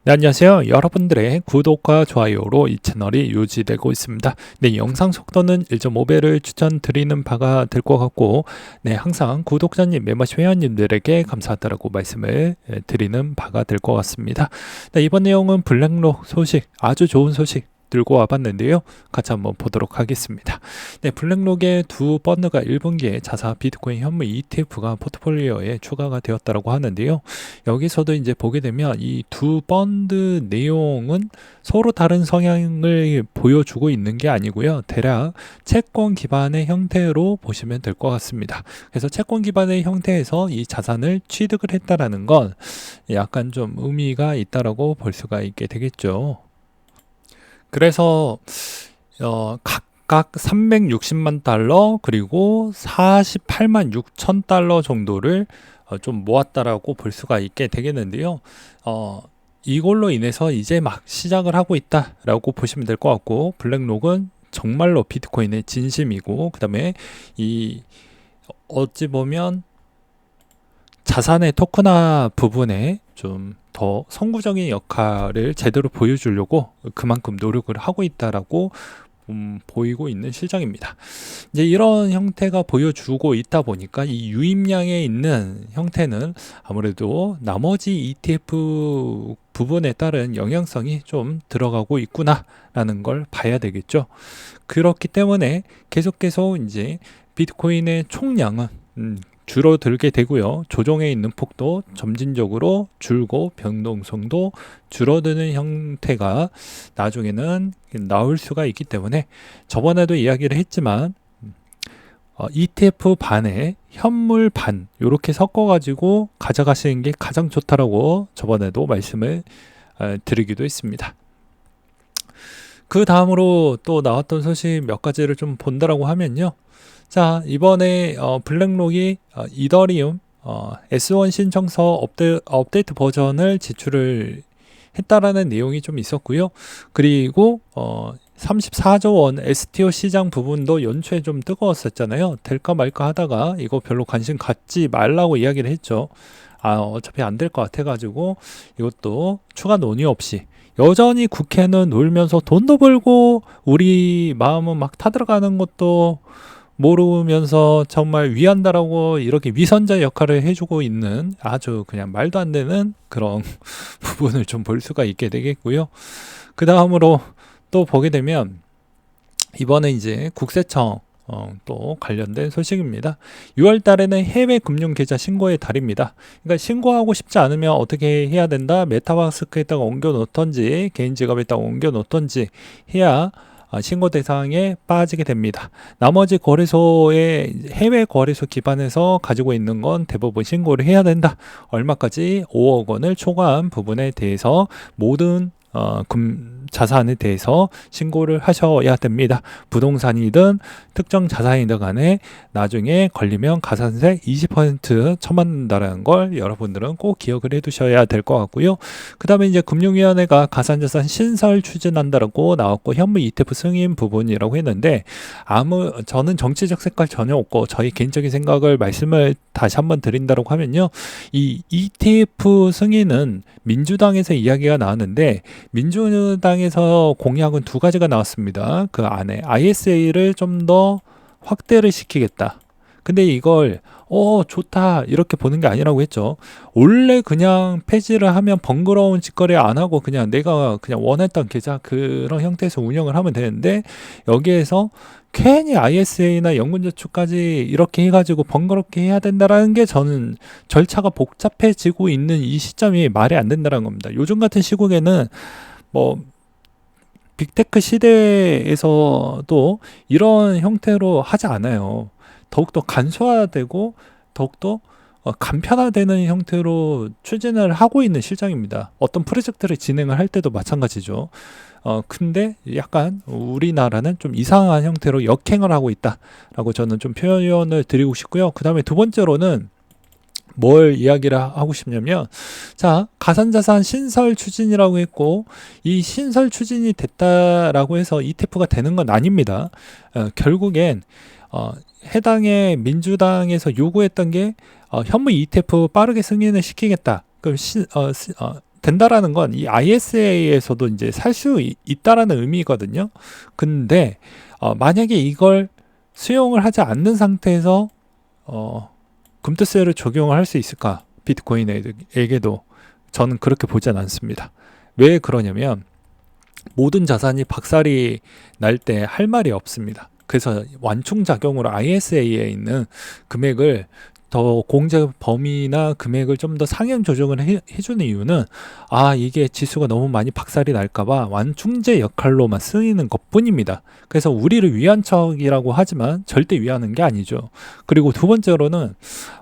네, 안녕하세요. 여러분들의 구독과 좋아요로 이 채널이 유지되고 있습니다. 네, 영상 속도는 1.5배를 추천드리는 바가 될 것 같고, 네, 항상 구독자님, 멤버십 회원님들에게 감사하다라고 말씀을 드리는 바가 될 것 같습니다. 네, 이번 내용은 블랙록 소식, 아주 좋은 소식 들고 와봤는데요. 같이 한번 보도록 하겠습니다. 네, 블랙록의 두 펀드가 1분기에 자사 비트코인 현물 ETF가 포트폴리오에 추가가 되었다고 하는데요. 여기서도 이제 보게 되면 이 두 펀드 내용은 서로 다른 성향을 보여주고 있는 게 아니고요. 대략 채권 기반의 형태로 보시면 될 것 같습니다. 그래서 채권 기반의 형태에서 이 자산을 취득을 했다라는 건 약간 좀 의미가 있다라고 볼 수가 있게 되겠죠. 그래서 각각 360만 달러 그리고 48만 6천 달러 정도를 좀 모았다라고 볼 수가 있게 되겠는데요. 이걸로 인해서 이제 막 시작을 하고 있다라고 보시면 될 것 같고, 블랙록은 정말로 비트코인의 진심이고, 그 다음에 이 어찌 보면 자산의 토큰화 부분에 좀 더 선구적인 역할을 제대로 보여주려고 그만큼 노력을 하고 있다라고 보이고 있는 실정입니다. 이제 이런 형태가 보여주고 있다 보니까 이 유입량에 있는 형태는 아무래도 나머지 ETF 부분에 따른 영향성이 좀 들어가고 있구나라는 걸 봐야 되겠죠. 그렇기 때문에 계속 이제 비트코인의 총량은 줄어들게 되고요. 조정에 있는 폭도 점진적으로 줄고 변동성도 줄어드는 형태가 나중에는 나올 수가 있기 때문에, 저번에도 이야기를 했지만 ETF 반에 현물 반 이렇게 섞어가지고 가져가시는 게 가장 좋다라고 저번에도 말씀을 드리기도 했습니다. 그 다음으로 또 나왔던 소식 몇 가지를 좀 본다라고 하면요. 자, 이번에 블랙록이 이더리움 S1 신청서 업데이트 버전을 제출을 했다라는 내용이 좀 있었고요. 그리고 34조 원 STO 시장 부분도 연초에 좀 뜨거웠었잖아요. 될까 말까 하다가 이거 별로 관심 갖지 말라고 이야기를 했죠. 어차피 안 될 것 같아가지고 이것도 추가 논의 없이 여전히 국회는 놀면서 돈도 벌고 우리 마음은 막 타들어가는 것도 모르면서 정말 위한다라고 이렇게 위선자 역할을 해주고 있는 아주 그냥 말도 안 되는 그런 부분을 좀 볼 수가 있게 되겠고요. 그 다음으로 또 보게 되면 이번에 이제 국세청 또 관련된 소식입니다. 6월 달에는 해외 금융 계좌 신고의 달입니다. 그러니까 신고하고 싶지 않으면 어떻게 해야 된다? 메타마스크에다가 옮겨 놓던지 개인 지갑에다가 옮겨 놓던지 해야 신고 대상에 빠지게 됩니다. 나머지 거래소의 해외 거래소 기반에서 가지고 있는 건 대부분 신고를 해야 된다. 얼마까지? 5억 원을 초과한 부분에 대해서 모든 자산에 대해서 신고를 하셔야 됩니다. 부동산이든 특정 자산이든 간에 나중에 걸리면 가산세 20% 처맞는다는 걸 여러분들은 꼭 기억을 해 두셔야 될 것 같고요. 그 다음에 이제 금융위원회가 가산자산 신설 추진한다라고 나왔고, 현물 ETF 승인 부분이라고 했는데, 저는 정치적 색깔 전혀 없고 저희 개인적인 생각을 말씀을 다시 한번 드린다고 하면요. 이 ETF 승인은 민주당에서 이야기가 나왔는데, 민주당에서 공약은 두 가지가 나왔습니다. 그 안에 ISA를 좀 더 확대를 시키겠다. 근데 이걸 좋다 이렇게 보는 게 아니라고 했죠. 원래 그냥 폐지를 하면 번거로운 짓거리 안 하고 그냥 내가 그냥 원했던 계좌 그런 형태에서 운영을 하면 되는데, 여기에서 괜히 ISA나 연금저축까지 이렇게 해가지고 번거롭게 해야 된다라는 게, 저는 절차가 복잡해지고 있는 이 시점이 말이 안 된다는 겁니다. 요즘 같은 시국에는 뭐 빅테크 시대에서도 이런 형태로 하지 않아요. 더욱더 간소화되고 더욱더 간편화되는 형태로 추진을 하고 있는 실정입니다. 어떤 프로젝트를 진행을 할 때도 마찬가지죠. 근데 약간 우리나라는 좀 이상한 형태로 역행을 하고 있다라고 저는 좀 표현을 드리고 싶고요. 그 다음에 두 번째로는 뭘 이야기를 하고 싶냐면, 자, 가산자산 신설 추진이라고 했고, 이 신설 추진이 됐다라고 해서 ETF가 되는 건 아닙니다. 결국엔 해당의 민주당에서 요구했던 게 현물 ETF 빠르게 승인을 시키겠다. 그럼 된다라는 건 이 ISA에서도 이제 살 수 있다라는 의미거든요. 근데 만약에 이걸 수용을 하지 않는 상태에서 금투세를 적용을 할 수 있을까? 비트코인에게도 저는 그렇게 보진 않습니다. 왜 그러냐면 모든 자산이 박살이 날 때 할 말이 없습니다. 그래서 완충작용으로 ISA에 있는 금액을 더 공제 범위나 금액을 좀 더 상향 조정을 해주는 이유는 이게 지수가 너무 많이 박살이 날까봐 완충제 역할로만 쓰이는 것 뿐입니다. 그래서 우리를 위한 척이라고 하지만 절대 위하는 게 아니죠. 그리고 두 번째로는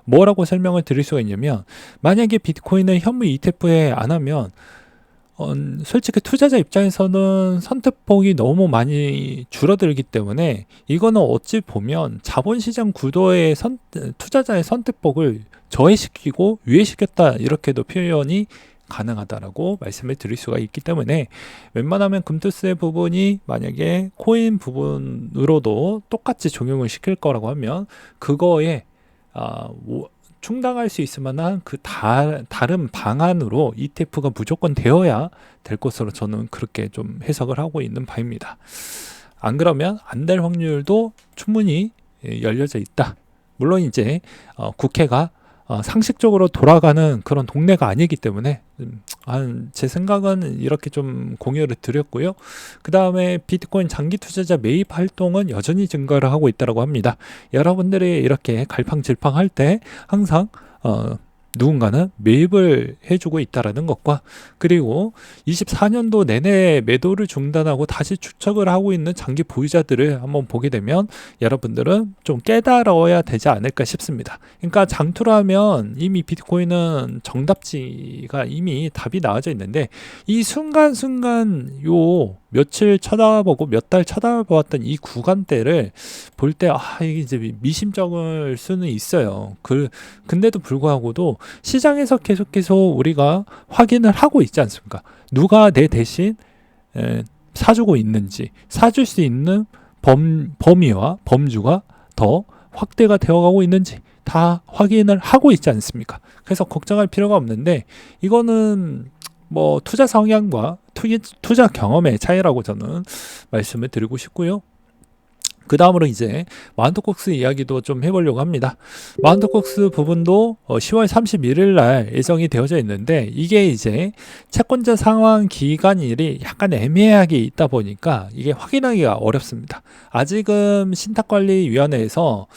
뭐라고 설명을 드릴 수가 있냐면 만약에 비트코인을 현물 ETF에 안 하면 솔직히 투자자 입장에서는 선택폭이 너무 많이 줄어들기 때문에 이거는 어찌 보면 자본시장 구도의 투자자의 선택폭을 저해시키고 유예시켰다 이렇게도 표현이 가능하다라고 말씀을 드릴 수가 있기 때문에 웬만하면 금투세 부분이 만약에 코인 부분으로도 똑같이 적용을 시킬 거라고 하면 그거에 충당할 수 있을 만한 다른 방안으로 ETF가 무조건 되어야 될 것으로 저는 그렇게 좀 해석을 하고 있는 바입니다. 안 그러면 안 될 확률도 충분히 열려져 있다. 물론 이제 국회가 상식적으로 돌아가는 그런 동네가 아니기 때문에 제 생각은 이렇게 좀 공유를 드렸고요. 그 다음에 비트코인 장기 투자자 매입 활동은 여전히 증가를 하고 있다고 합니다. 여러분들이 이렇게 갈팡질팡할 때 항상 누군가는 매입을 해주고 있다라는 것과 그리고 24년도 내내 매도를 중단하고 다시 추적을 하고 있는 장기 보유자들을 한번 보게 되면 여러분들은 좀 깨달아야 되지 않을까 싶습니다. 그러니까 장투를 하면 이미 비트코인은 정답지가 이미 답이 나와져 있는데 이 순간순간 요 며칠 쳐다보고 몇 달 쳐다보았던 이 구간대를 볼 때 이게 이제 미심쩍을 수는 있어요. 근데도 불구하고도 시장에서 계속해서 우리가 확인을 하고 있지 않습니까? 누가 내 대신 사주고 있는지, 사줄 수 있는 범위와 범주가 더 확대가 되어가고 있는지 다 확인을 하고 있지 않습니까? 그래서 걱정할 필요가 없는데 이거는 뭐 투자 성향과 투자 경험의 차이라고 저는 말씀을 드리고 싶고요. 그 다음으로 이제 마운트콕스 이야기도 좀 해보려고 합니다. 마운트콕스 부분도 10월 31일 날 예정이 되어져 있는데 이게 이제 채권자 상환 기간일이 약간 애매하게 있다 보니까 이게 확인하기가 어렵습니다. 아직은 신탁관리위원회에서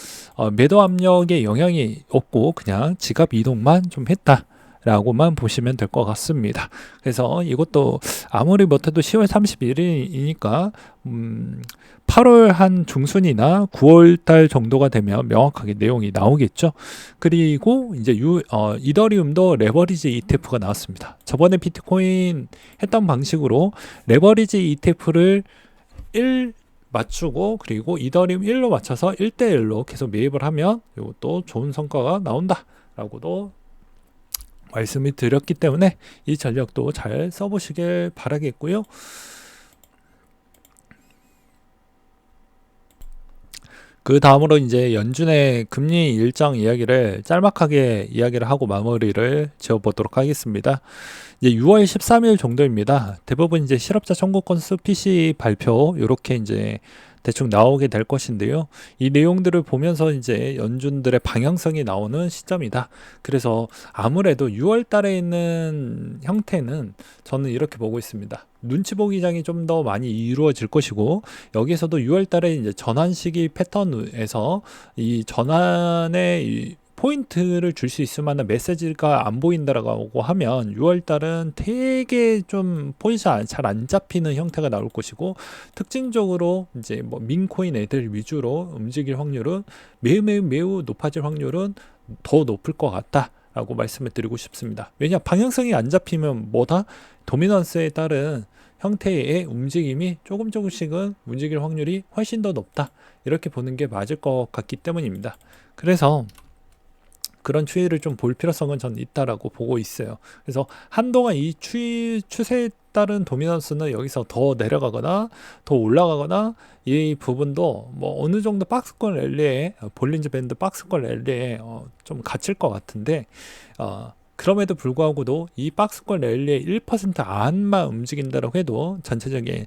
매도 압력에 영향이 없고 그냥 지갑 이동만 좀 했다 라고만 보시면 될 것 같습니다. 그래서 이것도 아무리 못해도 10월 31일이니까 8월 한 중순이나 9월 달 정도가 되면 명확하게 내용이 나오겠죠. 그리고 이제 이더리움도 레버리지 ETF가 나왔습니다. 저번에 비트코인 했던 방식으로 레버리지 ETF를 1 맞추고 그리고 이더리움 1로 맞춰서 1대1로 계속 매입을 하면 이것도 좋은 성과가 나온다 라고도 말씀을 드렸기 때문에 이 전략도 잘 써보시길 바라겠고요. 그 다음으로 이제 연준의 금리 일정 이야기를 짤막하게 이야기를 하고 마무리를 지어보도록 하겠습니다. 이제 6월 13일 정도입니다. 대부분 이제 실업자 청구 건수 PC 발표 이렇게 이제 대충 나오게 될 것인데요. 이 내용들을 보면서 이제 연준들의 방향성이 나오는 시점이다. 그래서 아무래도 6월 달에 있는 형태는 저는 이렇게 보고 있습니다. 눈치 보기 장이 좀 더 많이 이루어질 것이고 여기서도 6월 달에 이제 전환 시기 패턴에서 이 전환의 포인트를 줄 수 있을 만한 메시지가 안 보인다라고 하면 6월 달은 되게 좀 포지션 잘 안 잡히는 형태가 나올 것이고 특징적으로 이제 뭐 민코인 애들 위주로 움직일 확률은 매우 높아질 확률은 더 높을 것 같다. 라고 말씀을 드리고 싶습니다. 왜냐 방향성이 안 잡히면 뭐다? 도미넌스에 따른 형태의 움직임이 조금씩은 움직일 확률이 훨씬 더 높다. 이렇게 보는 게 맞을 것 같기 때문입니다. 그래서 그런 추이를 좀 볼 필요성은 저는 있다라고 보고 있어요. 그래서 한동안 이 추세에 따른 도미넌스는 여기서 더 내려가거나 더 올라가거나 이 부분도 뭐 어느 정도 박스권 랠리에 볼린저 밴드 박스권 랠리에 좀 갇힐 것 같은데 그럼에도 불구하고도 이 박스권 랠리의 1% 안만 움직인다고 해도 전체적인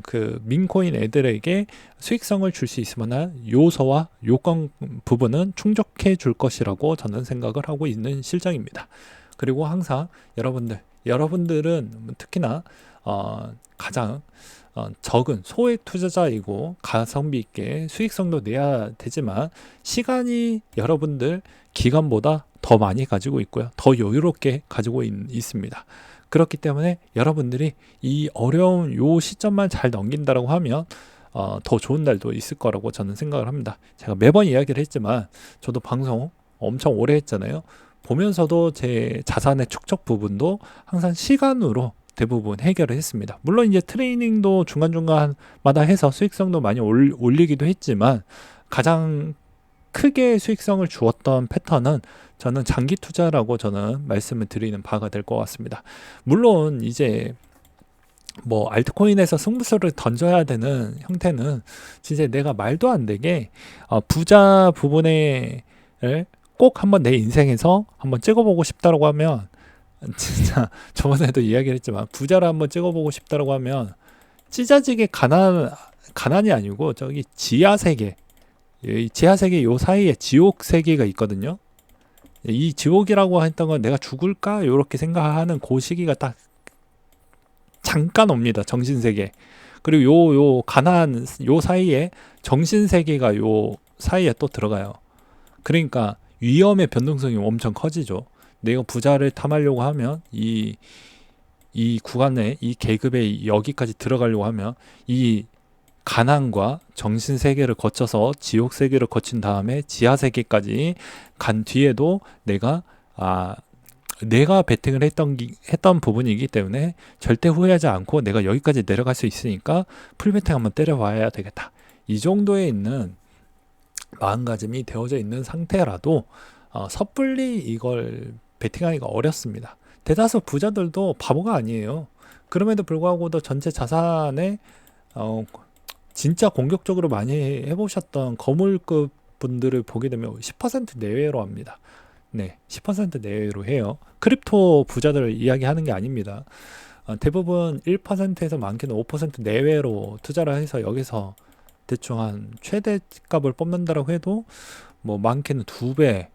그 민코인 애들에게 수익성을 줄 수 있을 만한 요소와 요건 부분은 충족해 줄 것이라고 저는 생각을 하고 있는 실정입니다. 그리고 항상 여러분들은 특히나 가장 적은 소액 투자자이고 가성비 있게 수익성도 내야 되지만 시간이 여러분들 기간보다 더 많이 가지고 있고요. 더 여유롭게 가지고 있습니다. 그렇기 때문에 여러분들이 이 어려운 요 시점만 잘 넘긴다라고 하면 더 좋은 날도 있을 거라고 저는 생각을 합니다. 제가 매번 이야기를 했지만 저도 방송 엄청 오래 했잖아요. 보면서도 제 자산의 축적 부분도 항상 시간으로 대부분 해결을 했습니다. 물론 이제 트레이닝도 중간중간마다 해서 수익성도 많이 올리기도 했지만 가장 크게 수익성을 주었던 패턴은 저는 장기 투자라고 저는 말씀을 드리는 바가 될 것 같습니다. 물론 이제 뭐 알트코인에서 승부수를 던져야 되는 형태는 진짜 내가 말도 안 되게 부자 부분에 꼭 한번 내 인생에서 한번 찍어보고 싶다라고 하면 진짜 저번에도 이야기를 했지만 부자를 한번 찍어보고 싶다라고 하면 찢어지게 가난이 아니고 저기 지하세계, 이 지하세계 요 사이에 지옥세계가 있거든요. 이 지옥이라고 했던 건 내가 죽을까 요렇게 생각하는 그 시기가 딱 잠깐 옵니다. 정신세계. 그리고 요 가난 요 사이에 정신세계가 요 사이에 또 들어가요. 그러니까 위험의 변동성이 엄청 커지죠. 내가 부자를 탐하려고 하면 이 구간에 이 계급에 여기까지 들어가려고 하면 이 가난과 정신세계를 거쳐서 지옥세계를 거친 다음에 지하세계까지 간 뒤에도 내가 베팅을 했던 부분이기 때문에 절대 후회하지 않고 내가 여기까지 내려갈 수 있으니까 풀베팅 한번 때려봐야 되겠다. 이 정도에 있는 마음가짐이 되어져 있는 상태라도 섣불리 이걸 베팅하기가 어렵습니다. 대다수 부자들도 바보가 아니에요. 그럼에도 불구하고도 전체 자산에 진짜 공격적으로 많이 해보셨던 거물급 분들을 보게 되면 10% 내외로 합니다. 네, 10% 내외로 해요. 크립토 부자들을 이야기하는 게 아닙니다. 대부분 1%에서 많게는 5% 내외로 투자를 해서 여기서 대충 한 최대값을 뽑는다라고 해도 뭐 많게는 2배에서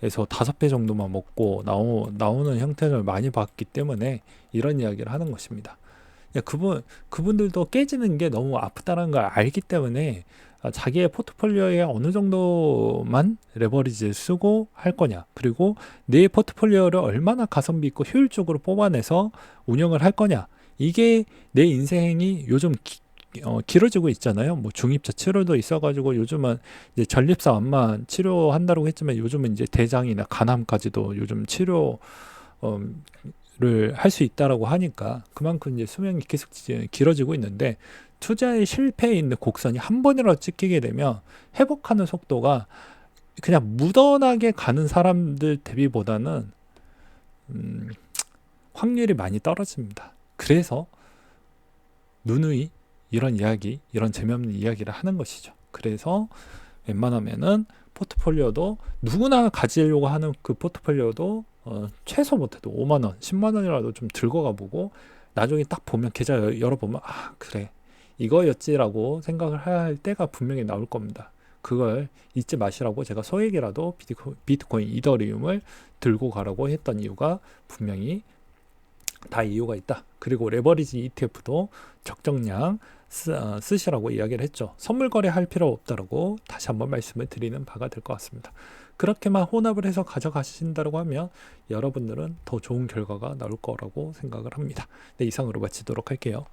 5배 정도만 먹고 나오는 형태를 많이 봤기 때문에 이런 이야기를 하는 것입니다. 그분들도 깨지는 게 너무 아프다는 걸 알기 때문에 자기의 포트폴리오에 어느 정도만 레버리지를 쓰고 할 거냐, 그리고 내 포트폴리오를 얼마나 가성비 있고 효율적으로 뽑아내서 운영을 할 거냐, 이게 내 인생이 요즘 길어지고 있잖아요. 뭐 중입자 치료도 있어가지고 요즘은 이제 전립선만 치료한다고 했지만 요즘은 이제 대장이나 간암까지도 요즘 치료 를 할 수 있다라고 하니까 그만큼 이제 수명이 계속 길어지고 있는데, 투자의 실패에 있는 곡선이 한 번이라도 찍히게 되면 회복하는 속도가 그냥 무던하게 가는 사람들 대비보다는 확률이 많이 떨어집니다. 그래서 누누이 이런 재미없는 이야기를 하는 것이죠. 그래서 웬만하면은 포트폴리오도 누구나 가지려고 하는 그 포트폴리오도 최소 못해도 5만원, 10만원이라도 좀 들고 가보고 나중에 딱 보면 계좌 열어보면 그래 이거였지라고 생각을 할 때가 분명히 나올 겁니다. 그걸 잊지 마시라고 제가 소액이라도 비트코인, 이더리움을 들고 가라고 했던 이유가 분명히 다 이유가 있다. 그리고 레버리지 ETF도 적정량 쓰시라고 이야기를 했죠. 선물 거래할 필요 없다라고 다시 한번 말씀을 드리는 바가 될 것 같습니다. 그렇게만 혼합을 해서 가져가신다고 하면 여러분들은 더 좋은 결과가 나올 거라고 생각을 합니다. 네, 이상으로 마치도록 할게요.